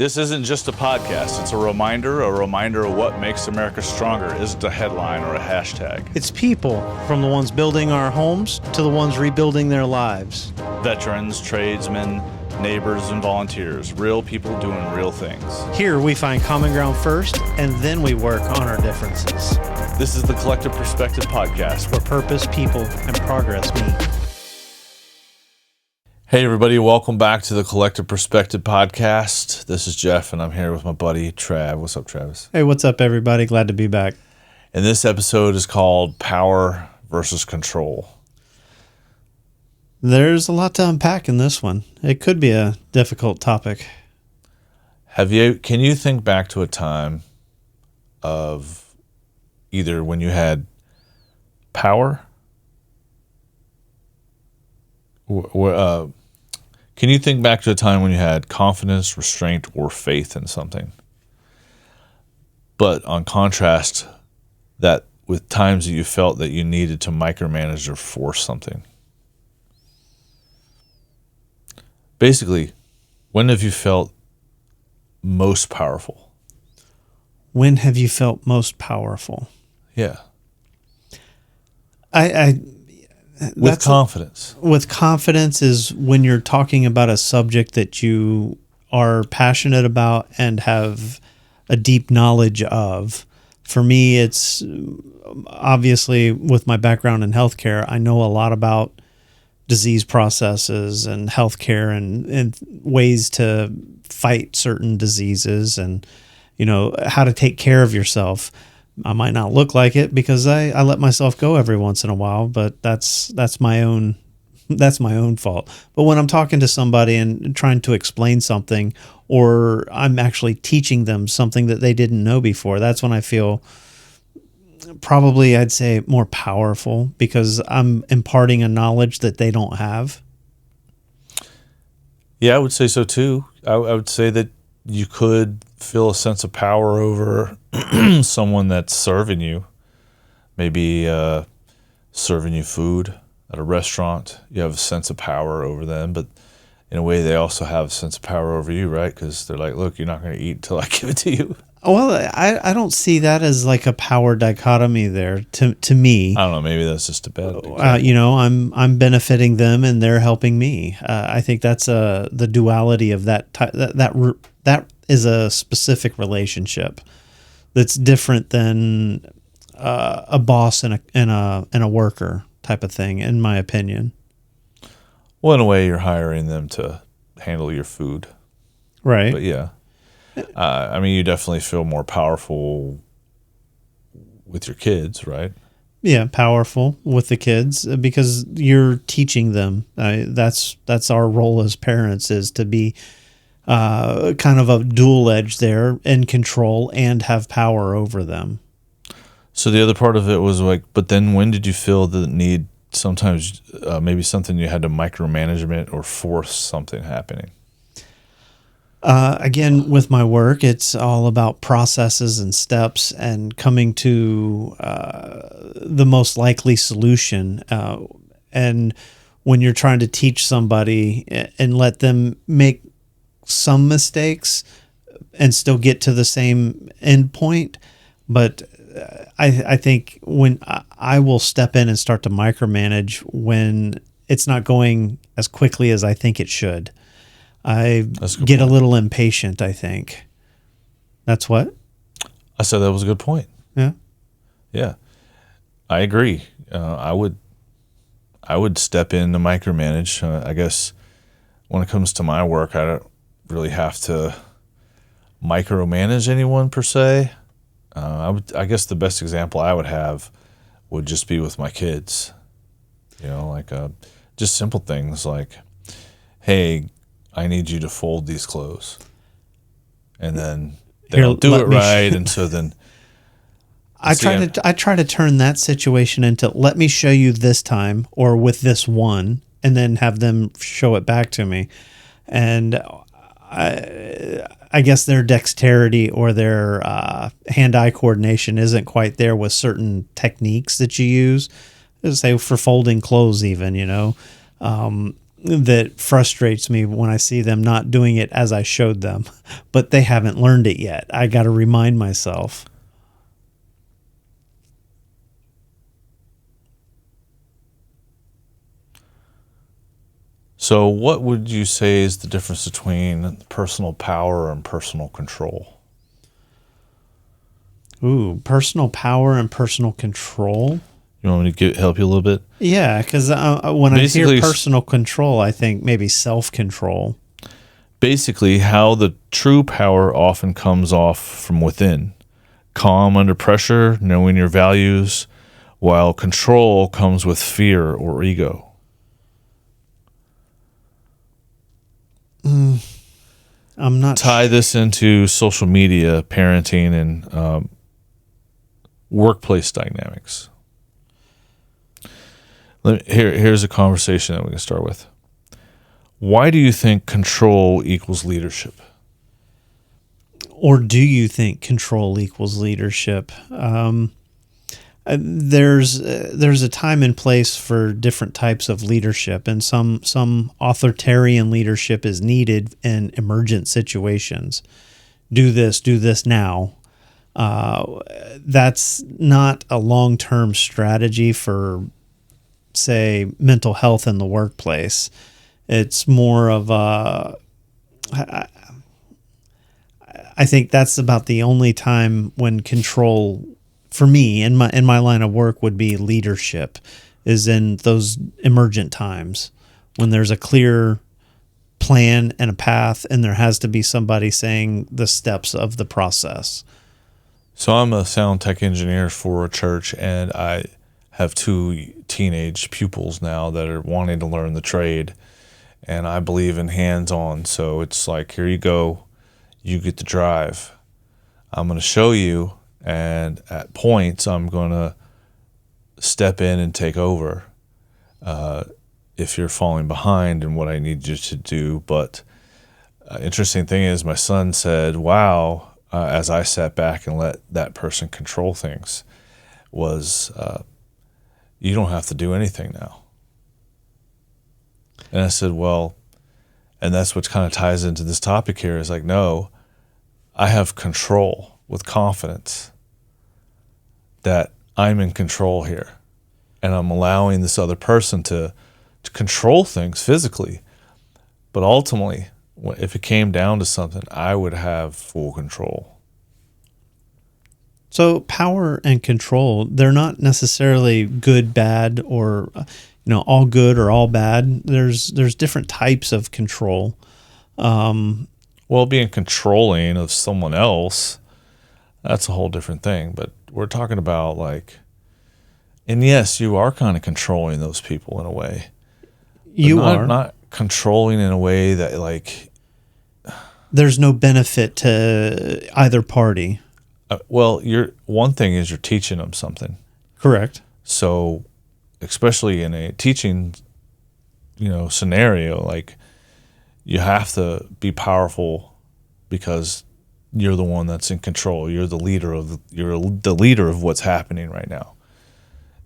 This isn't just a podcast. It's a reminder of what makes America stronger isn't a headline or a hashtag. It's people, from the ones building our homes to the ones rebuilding their lives. Veterans, tradesmen, neighbors, and volunteers. Real people doing real things. Here we find common ground first, and then we work on our differences. This is the Collective Perspective Podcast, where purpose, people, and progress meet. Hey everybody, welcome back to the Collective Perspective Podcast. This is Jeff, and I'm here with my buddy Trav. What's up, Travis? Hey, what's up, everybody? Glad to be back. And this episode is called Power versus Control. There's a lot to unpack in this one. It could be a difficult topic. Can you think back to a time of either when you had power? Can you think back to a time when you had confidence, restraint, or faith in something? But on contrast, that with times that you felt that you needed to micromanage or force something. Basically, when have you felt most powerful? When have you felt most powerful? Yeah. With confidence. With confidence is when you're talking about a subject that you are passionate about and have a deep knowledge of. For me, it's obviously with my background in healthcare, I know a lot about disease processes and healthcare and ways to fight certain diseases and, how to take care of yourself. I might not look like it because I let myself go every once in a while, but that's my own fault. But when I'm talking to somebody and trying to explain something, or I'm actually teaching them something that they didn't know before, that's when I feel probably, I'd say, more powerful because I'm imparting a knowledge that they don't have. Yeah, I would say so too. I would say that you could feel a sense of power over someone that's serving you, maybe serving you food at a restaurant. You have a sense of power over them, but in a way they also have a sense of power over you, right? Because they're like, look, you're not going to eat until I give it to you. Well, I don't see that as like a power dichotomy there to me. I don't know. Maybe that's just a bad I'm benefiting them and they're helping me. I think that's the duality of that that is a specific relationship that's different than a boss and a worker type of thing, in my opinion. Well, in a way, you're hiring them to handle your food, right? But yeah. You definitely feel more powerful with your kids, right? Yeah, powerful with the kids because you're teaching them. That's our role as parents, is to be kind of a dual edge there, and control and have power over them. So the other part of it was like, but then when did you feel the need, sometimes maybe something you had to micromanagement or force something happening? Again, with my work, it's all about processes and steps and coming to the most likely solution. And when you're trying to teach somebody and let them make some mistakes and still get to the same end point, but I think when I will step in and start to micromanage when it's not going as quickly as I think it should. I get a little impatient, I think. That's what? I said that was a good point. Yeah. Yeah. I agree. I would step in to micromanage. I guess when it comes to my work, I don't really have to micromanage anyone per se. I guess the best example I would have would just be with my kids. Just simple things like, hey, I need you to fold these clothes. And then they don't do it right. And so then I try to turn that situation into, let me show you this time or with this one, and then have them show it back to me. And I guess their dexterity or their hand-eye coordination isn't quite there with certain techniques that you use, say for folding clothes even, that frustrates me when I see them not doing it as I showed them, but they haven't learned it yet. I got to remind myself. So, what would you say is the difference between personal power and personal control? Ooh, personal power and personal control. You want me to help you a little bit? Yeah, because when I Basically, hear personal control, I think maybe self-control. Basically, how the true power often comes off from within. Calm under pressure, knowing your values, while control comes with fear or ego. I'm not Tie this into social media, parenting, and workplace dynamics. Here's a conversation that we can start with. Why do you think control equals leadership? Or do you think control equals leadership? There's a time and place for different types of leadership, and some authoritarian leadership is needed in emergent situations. Do this now. That's not a long-term strategy for, say, mental health in the workplace. It's more of a, I think that's about the only time when control, for me in my line of work, would be leadership, is in those emergent times when there's a clear plan and a path, and there has to be somebody saying the steps of the process. So I'm a sound tech engineer for a church, and I have 2 teenage pupils now that are wanting to learn the trade, and I believe in hands-on. So it's like, here you go, you get to drive. I'm going to show you, and at points I'm going to step in and take over if you're falling behind in what I need you to do. But interesting thing is, my son said, wow, as I sat back and let that person control things, was you don't have to do anything now. And I said, well, and that's what kind of ties into this topic here, is like, no, I have control with confidence that I'm in control here, and I'm allowing this other person to control things physically. But ultimately, if it came down to something, I would have full control. So power and control, they're not necessarily good, bad, or all good or all bad. There's different types of control. Well, being controlling of someone else, that's a whole different thing. But we're talking about and yes, you are kind of controlling those people in a way. You are not controlling in a way that there's no benefit to either party. Well, one thing is you're teaching them something. Correct. So, especially in a teaching, scenario, you have to be powerful because you're the one that's in control. You're the leader of what's happening right now.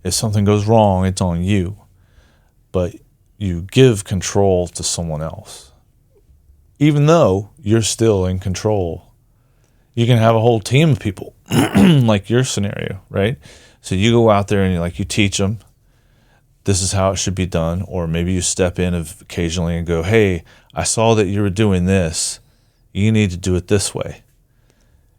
If something goes wrong, it's on you. But you give control to someone else, even though you're still in control. You can have a whole team of people, like your scenario, right? So you go out there and you teach them, this is how it should be done. Or maybe you step in occasionally and go, hey, I saw that you were doing this. You need to do it this way.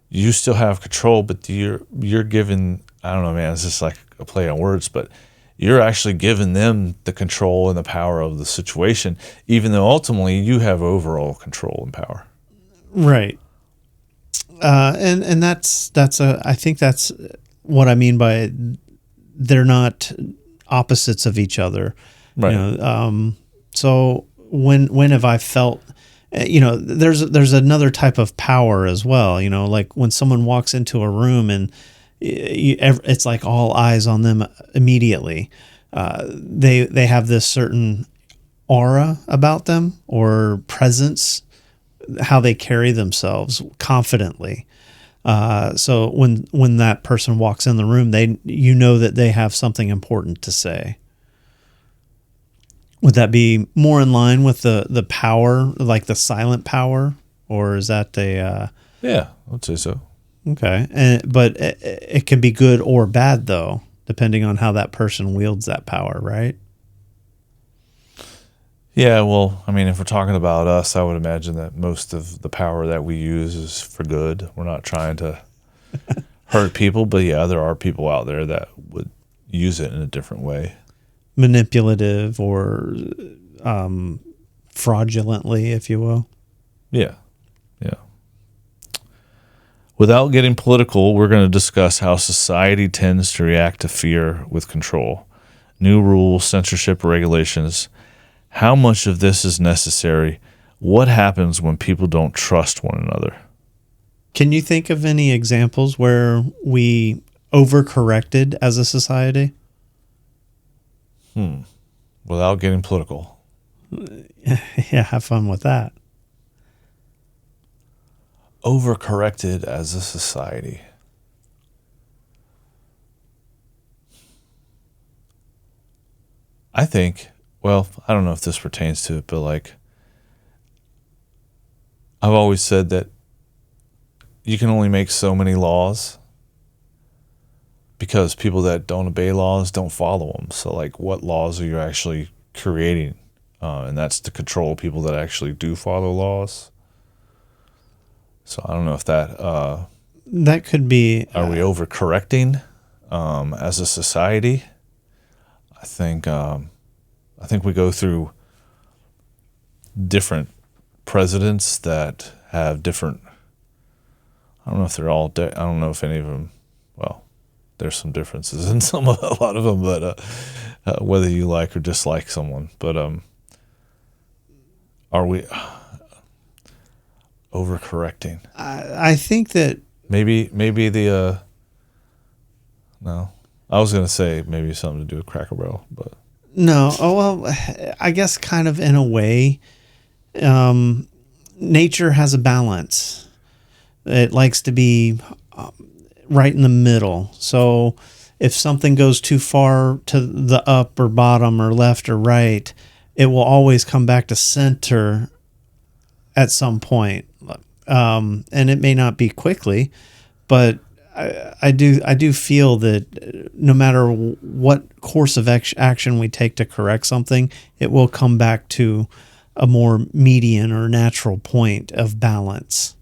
You still have control, but you're giving, I don't know, man, it's just like a play on words, but you're actually giving them the control and the power of the situation, even though ultimately you have overall control and power. Right. And I think that's what I mean by they're not opposites of each other. Right. So when have I felt, there's another type of power as well, like when someone walks into a room and it's like all eyes on them immediately. They have this certain aura about them or presence, how they carry themselves confidently. So when that person walks in the room, that they have something important to say. Would that be more in line with the power, like the silent power, or is that Yeah, I would say so. okay? But it can be good or bad though, depending on how that person wields that power, right? Yeah, well, I mean, if we're talking about us, I would imagine that most of the power that we use is for good. We're not trying to hurt people, but yeah, there are people out there that would use it in a different way. Manipulative or fraudulently, if you will. Yeah, yeah. Without getting political, we're going to discuss how society tends to react to fear with control, new rules, censorship, regulations. How much of this is necessary? What happens when people don't trust one another? Can you think of any examples where we overcorrected as a society? Without getting political. Yeah, have fun with that. Overcorrected as a society. I think, well, I don't know if this pertains to it, but like, I've always said that you can only make so many laws because people that don't obey laws don't follow them. So, like, what laws are you actually creating? And that's to control people that actually do follow laws. So, I don't know if that That could be. are we overcorrecting as a society? I think we go through different presidents that have different. I don't know if they're all. I don't know if any of them. Well, there's some differences in a lot of them, but whether you like or dislike someone, but are we overcorrecting? I think that Maybe the no. I was gonna say maybe something to do with Cracker Barrel, but no. Oh well, I guess kind of in a way, nature has a balance. It likes to be right in the middle. So if something goes too far to the up or bottom or left or right, it will always come back to center at some point. And it may not be quickly, but I do feel that no matter what course of action we take to correct something, it will come back to a more median or natural point of balance.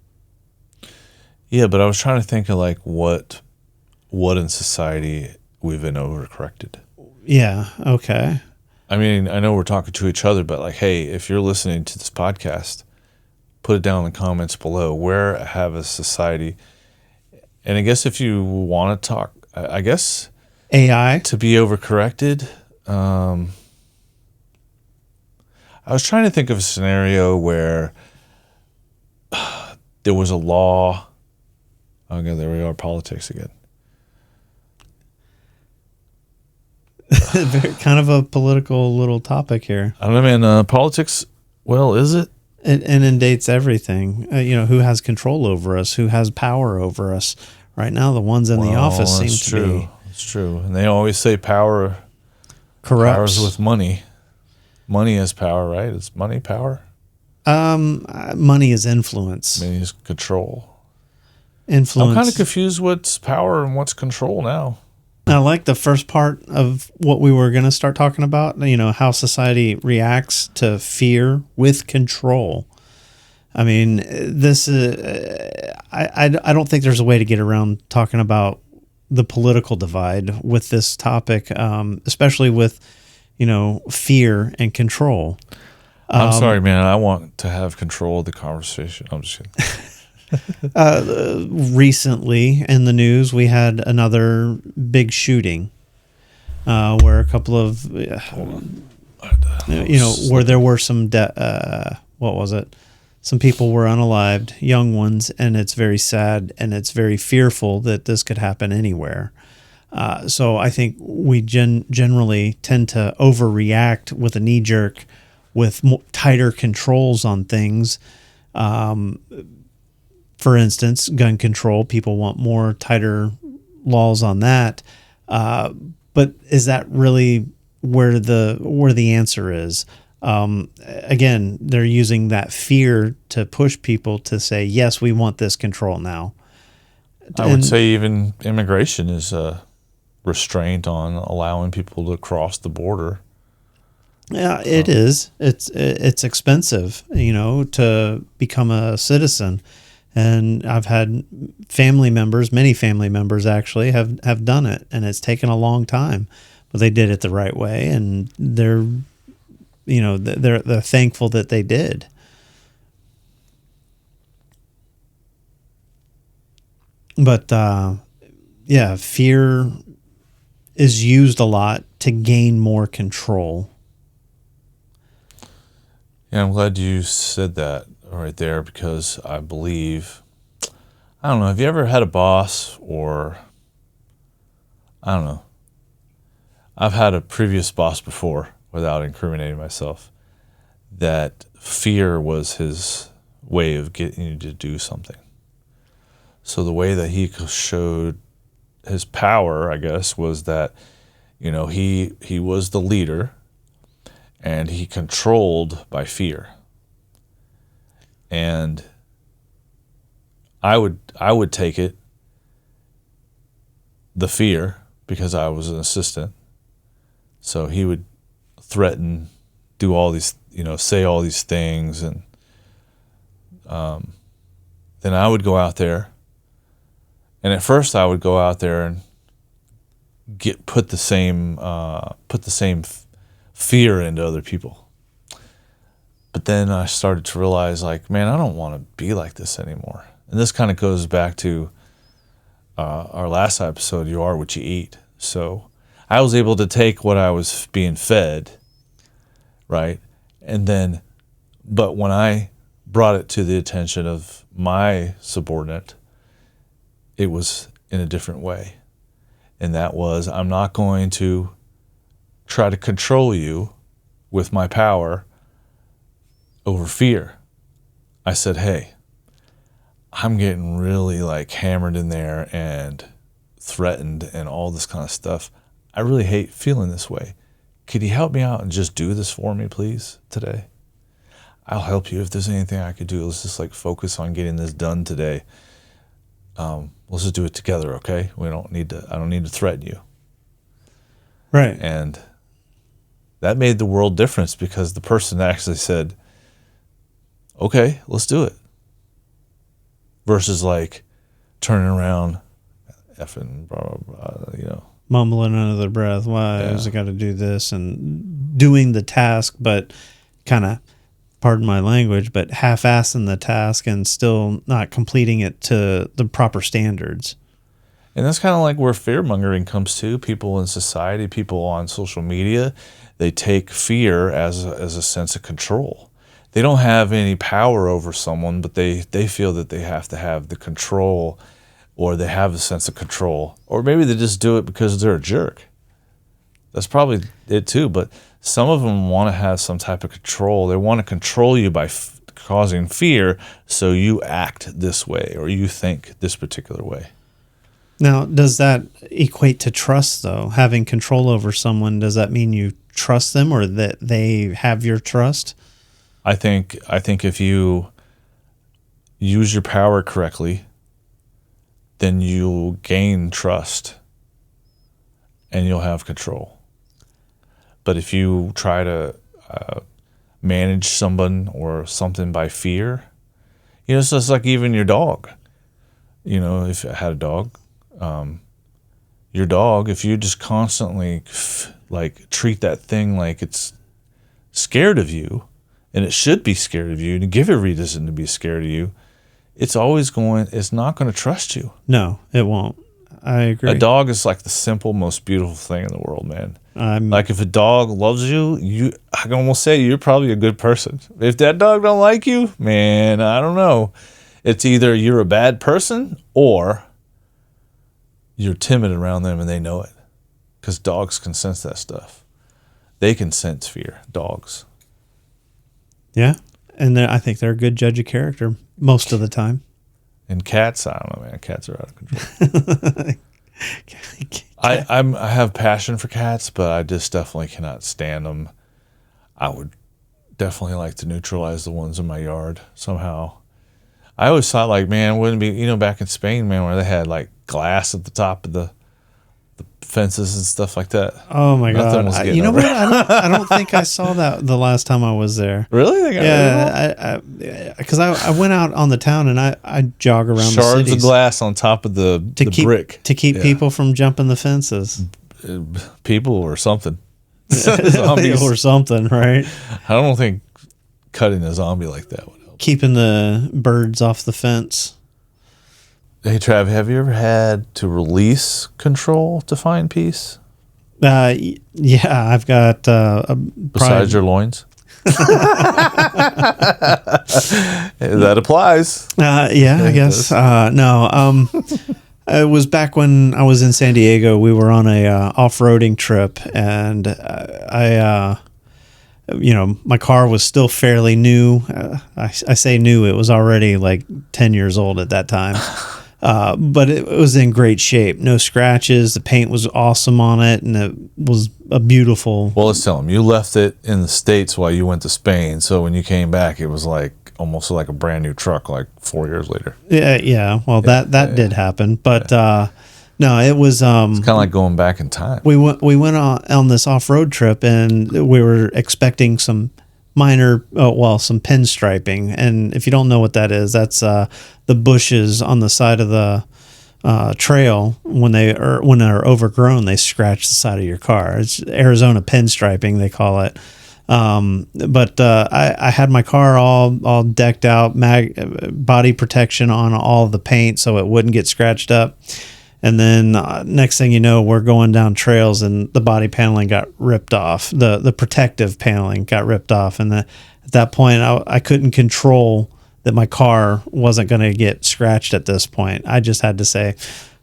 yeah. But I was trying to think of like what in society we've been overcorrected. Yeah. Okay. I mean, I know we're talking to each other, but like, hey, if you're listening to this podcast, put it down in the comments below. Where have a society? And I guess if you want to talk, I guess AI. to be overcorrected. I was trying to think of a scenario where there was a law. Okay, there we are, politics again. Kind of a political little topic here. I don't know, man. Politics, well, is it? It inundates everything. Who has control over us? Who has power over us? Right now, the ones in the office seem that's to true. be It's true. And they always say power's corrupt. with money. Money is power, right? Is money power? Money is influence. Money is control. Influence. I'm kind of confused what's power and what's control now. I like the first part of what we were going to start talking about, how society reacts to fear with control. I mean, this I don't think there's a way to get around talking about the political divide with this topic, especially with, fear and control. I'm sorry, man. I want to have control of the conversation. I'm just kidding. Recently in the news, we had another big shooting where a couple of, where there were some, what was it? Some people were unalived, young ones, and it's very sad and it's very fearful that this could happen anywhere. So I think we generally tend to overreact with a knee jerk with tighter controls on things. For instance, gun control, people want more tighter laws on that. But is that really where the answer is. Again, they're using that fear to push people to say, yes, we want this control now. I would say even immigration is a restraint on allowing people to cross the border. Yeah, it is. It's expensive, to become a citizen. And I've had many family members actually have done it, and it's taken a long time, but they did it the right way, and they're thankful that they did. But yeah, fear is used a lot to gain more control. Yeah, I'm glad you said that right there, because I believe, I don't know, have you ever had a boss, or, I don't know, I've had a previous boss before, without incriminating myself, that fear was his way of getting you to do something. So the way that he showed his power, I guess, was that, he was the leader, and he controlled by fear. And I would take it, the fear, because I was an assistant. So he would threaten, do all these, say all these things, and then I would go out there. And at first, I would go out there and put the same fear into other people. But then I started to realize, like, man, I don't want to be like this anymore. And this kind of goes back to our last episode, you are what you eat. So I was able to take what I was being fed, right? And then, but when I brought it to the attention of my subordinate, it was in a different way. And that was, I'm not going to try to control you with my power over fear. I said, hey, I'm getting really like hammered in there and threatened and all this kind of stuff. I really hate feeling this way. Could you help me out and just do this for me, please, today? I'll help you if there's anything I could do. Let's just like focus on getting this done today. Let's just do it together, okay? I don't need to threaten you. Right. And that made the world difference, because the person actually said, okay, let's do it. Versus like turning around, effing, blah, blah, blah, Mumbling under their breath. Why has it got to do this? And doing the task, but kind of, pardon my language, but half-assing the task and still not completing it to the proper standards. And that's kind of like where fear-mongering comes to. People in society, people on social media, they take fear as a sense of control. They don't have any power over someone, but they feel that they have to have the control, or they have a sense of control. Or maybe they just do it because they're a jerk. That's probably it too, but some of them want to have some type of control. They want to control you by causing fear, so you act this way or you think this particular way. Now, does that equate to trust, though? Having control over someone, does that mean you trust them, or that they have your trust? I think if you use your power correctly, then you'll gain trust and you'll have control. But if you try to manage someone or something by fear, it's just like even your dog. If I had a dog, your dog, if you just constantly treat that thing like it's scared of you, and it should be scared of you, and give it a reason to be scared of you, it's not going to trust you. No, it won't. I agree. A dog is like the simple, most beautiful thing in the world, man. Like if a dog loves you, I can almost say you're probably a good person. If that dog don't like you, man, I don't know. It's either you're a bad person or you're timid around them and they know it. Because dogs can sense that stuff. They can sense fear, dogs. Yeah, and I think they're a good judge of character most of the time. And cats, I don't know, man. Cats are out of control. I have passion for cats, but I just definitely cannot stand them. I would definitely like to neutralize the ones in my yard somehow. I always thought, like, man, wouldn't it be, back in Spain, man, where they had like glass at the top of the fences and stuff like that. Oh my Nothing God! was getting You know over what? it. I don't think I saw that the last time I was there. Really? They got rid of them? Yeah, because I went out on the town and I jog around the Shards cities of glass on top of the brick to keep people from jumping the fences. People or something. Zombies. Or something, right? I don't think cutting a zombie like that would help. Keeping the birds off the fence. Hey, Trav, have you ever had to release control to find peace? Yeah, I've got Besides your loins? That applies. Yeah, I guess. No. It was back when I was in San Diego. We were on a off-roading trip, and my car was still fairly new. I say new; it was already like 10 years old at that time. But it was in great shape. No scratches. The paint was awesome on it, and it was a beautiful. Well, let's tell them you left it in the States while you went to Spain. So when you came back, it was like almost like a brand new truck, like 4 years later. Yeah. Well, that did happen, but no, it was. It's kind of like going back in time. We went on this off road trip, and we were expecting some minor, some pinstriping. And if you don't know what that is, that's the bushes on the side of the trail when they're overgrown, they scratch the side of your car. It's Arizona pinstriping, they call it. But I had my car all decked out, body protection on all of the paint so it wouldn't get scratched up. And then next thing you know, we're going down trails and the body paneling got ripped off. The protective paneling got ripped off. And at that point, I couldn't control that my car wasn't going to get scratched at this point. I just had to say,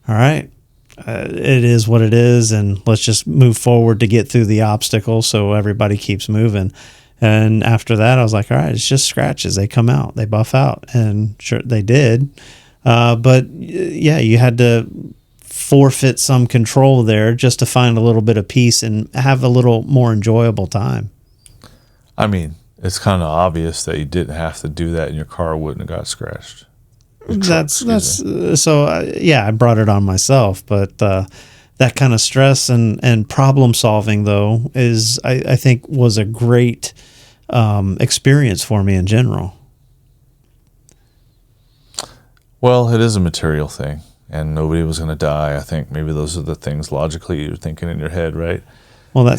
all right, it is what it is. And let's just move forward to get through the obstacle so everybody keeps moving. And after that, I was like, all right, it's just scratches. They come out, they buff out. And sure, they did. But yeah, you had to forfeit some control there just to find a little bit of peace and have a little more enjoyable time. I mean, it's kind of obvious that you didn't have to do that and your car wouldn't have got scratched. I brought it on myself, but that kind of stress and problem solving though is I think was a great experience for me in general. Well, it is a material thing. And nobody was going to die. I think maybe those are the things logically you're thinking in your head, right? Well, I'll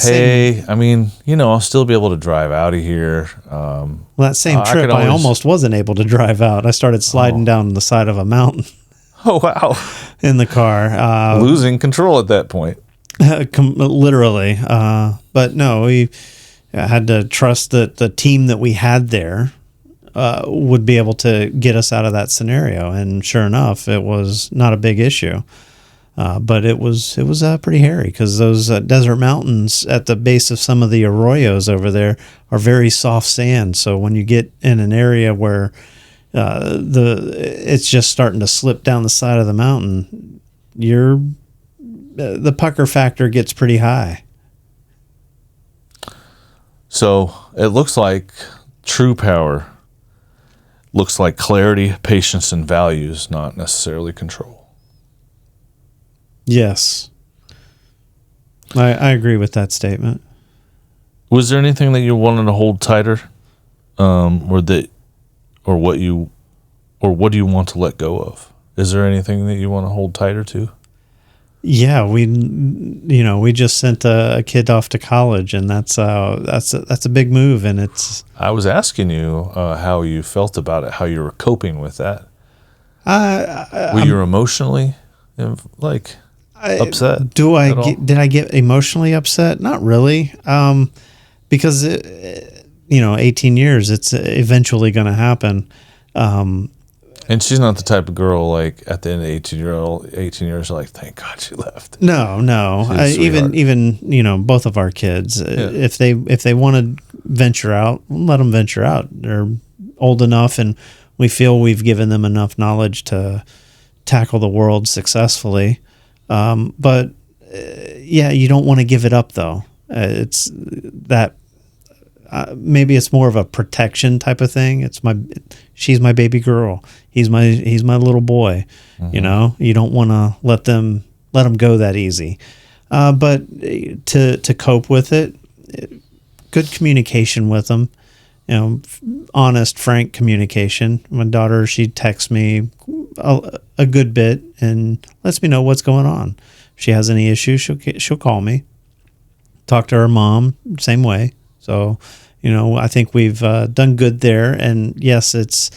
still be able to drive out of here. That same trip, I almost wasn't able to drive out. I started sliding down the side of a mountain. Oh, wow. In the car. Losing control at that point. Literally. But no, we had to trust that the team that we had there would be able to get us out of that scenario, and sure enough, it was not a big issue. But it was pretty hairy because those desert mountains at the base of some of the arroyos over there are very soft sand. So when you get in an area where it's just starting to slip down the side of the mountain, the pucker factor gets pretty high. So it looks like true power looks like clarity, patience, and values, not necessarily control. Yes. I agree with that statement. Was there anything that you wanted to hold tighter? Or what do you want to let go of? Is there anything that you want to hold tighter to? Yeah, we just sent a kid off to college, and that's a big move, and it's. I was asking you how you felt about it, how you were coping with that. Were you emotionally upset? Did I get emotionally upset? Not really, because 18 years, it's eventually going to happen. And she's not the type of girl like at the end of 18 years, like, thank God she left. No. Even both of our kids, if they want to venture out, let them venture out. They're old enough, and we feel we've given them enough knowledge to tackle the world successfully. But yeah, you don't want to give it up though. It's that maybe it's more of a protection type of thing. She's my baby girl. He's my little boy. You know, you don't want to let them go that easy. But to cope with it, good communication with them. You know, honest, frank communication. My daughter, she texts me a good bit and lets me know what's going on. If she has any issues, she'll call me. Talk to her mom, same way. So, you know, I think we've done good there. And yes, it's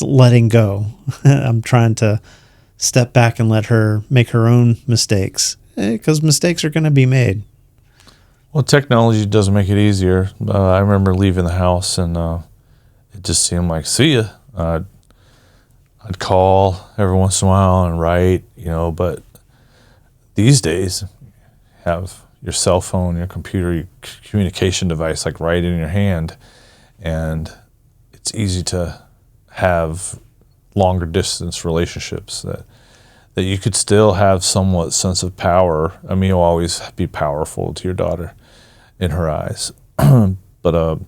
letting go. I'm trying to step back and let her make her own mistakes, because mistakes are going to be made. Well, technology doesn't make it easier. I remember leaving the house and it just seemed like, see ya. I'd call every once in a while and write, you know, but these days you have your cell phone, your computer, your communication device like right in your hand, and it's easy to have longer distance relationships that you could still have somewhat sense of power. I mean, you'll always be powerful to your daughter in her eyes, but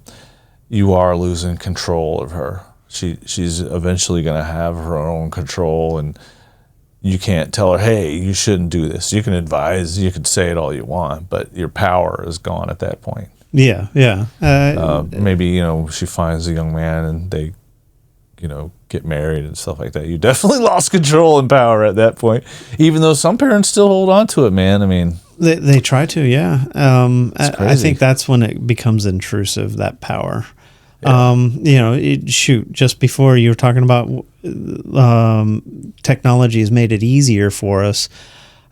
you are losing control of her. She's eventually going to have her own control, and you can't tell her, hey, you shouldn't do this. You can advise, you can say it all you want, but your power is gone at that point. Yeah. Maybe, you know, she finds a young man and they, you know, get married and stuff like that. You definitely lost control and power at that point, even though some parents still hold on to it, man. I mean, they try to, yeah. I think that's when it becomes intrusive, that power. Yeah. You know, just before you were talking about technology has made it easier for us.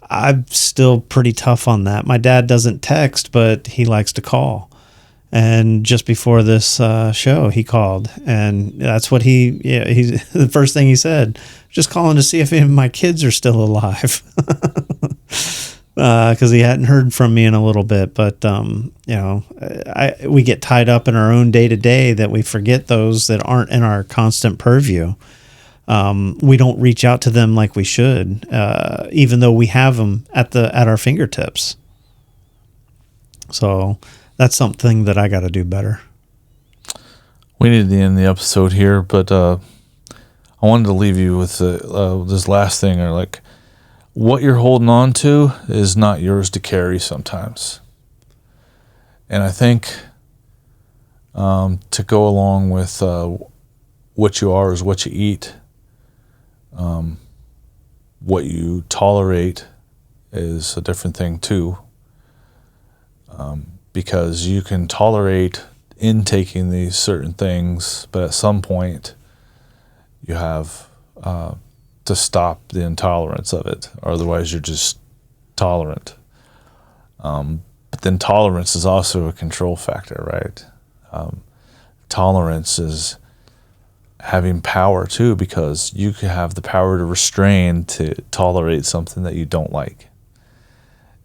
I'm still pretty tough on that. My dad doesn't text, but he likes to call. And just before this show, he called, and that's what he's the first thing he said, just calling to see if any of my kids are still alive, because he hadn't heard from me in a little bit. But you know, we get tied up in our own day to day that we forget those that aren't in our constant purview. We don't reach out to them like we should, even though we have them at our fingertips. So that's something that I got to do better. We need to end the episode here, but I wanted to leave you with this last thing, or like, what you're holding on to is not yours to carry sometimes. And I think to go along with what you are is what you eat. What you tolerate is a different thing too. Because you can tolerate intaking these certain things, but at some point you have to stop the intolerance of it, or otherwise you're just tolerant. But then tolerance is also a control factor, right? Tolerance is having power too, because you can have the power to restrain, to tolerate something that you don't like.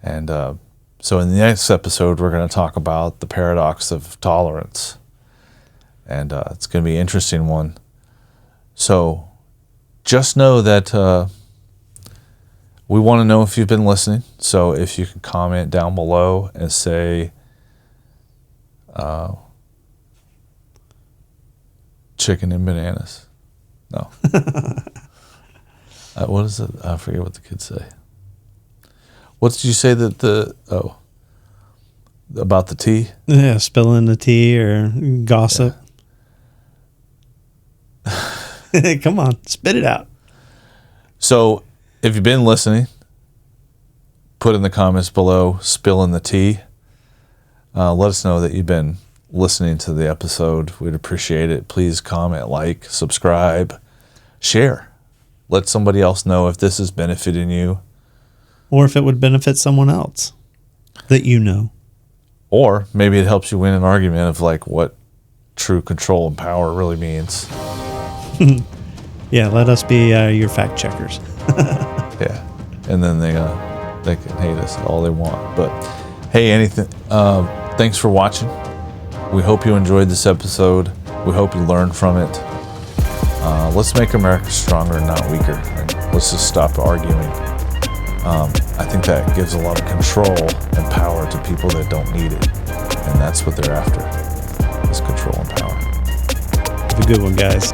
And so in the next episode, we're going to talk about the paradox of tolerance. And it's going to be an interesting one. So just know that we want to know if you've been listening. So if you can comment down below and say chicken and bananas. No. What is it? I forget what the kids say. What did you say about the tea? Yeah, spilling the tea or gossip. Yeah. Come on, spit it out. So if you've been listening, put in the comments below, spilling the tea. Let us know that you've been listening to the episode. We'd appreciate it. Please comment, like, subscribe, share. Let somebody else know if this is benefiting you. Or if it would benefit someone else that you know. Or maybe it helps you win an argument of like what true control and power really means. Yeah, let us be your fact checkers. Yeah, and then they can hate us all they want. But hey, thanks for watching. We hope you enjoyed this episode. We hope you learned from it. Let's make America stronger and not weaker. And let's just stop arguing. I think that gives a lot of control and power to people that don't need it, and that's what they're after, is control and power. Have a good one, guys.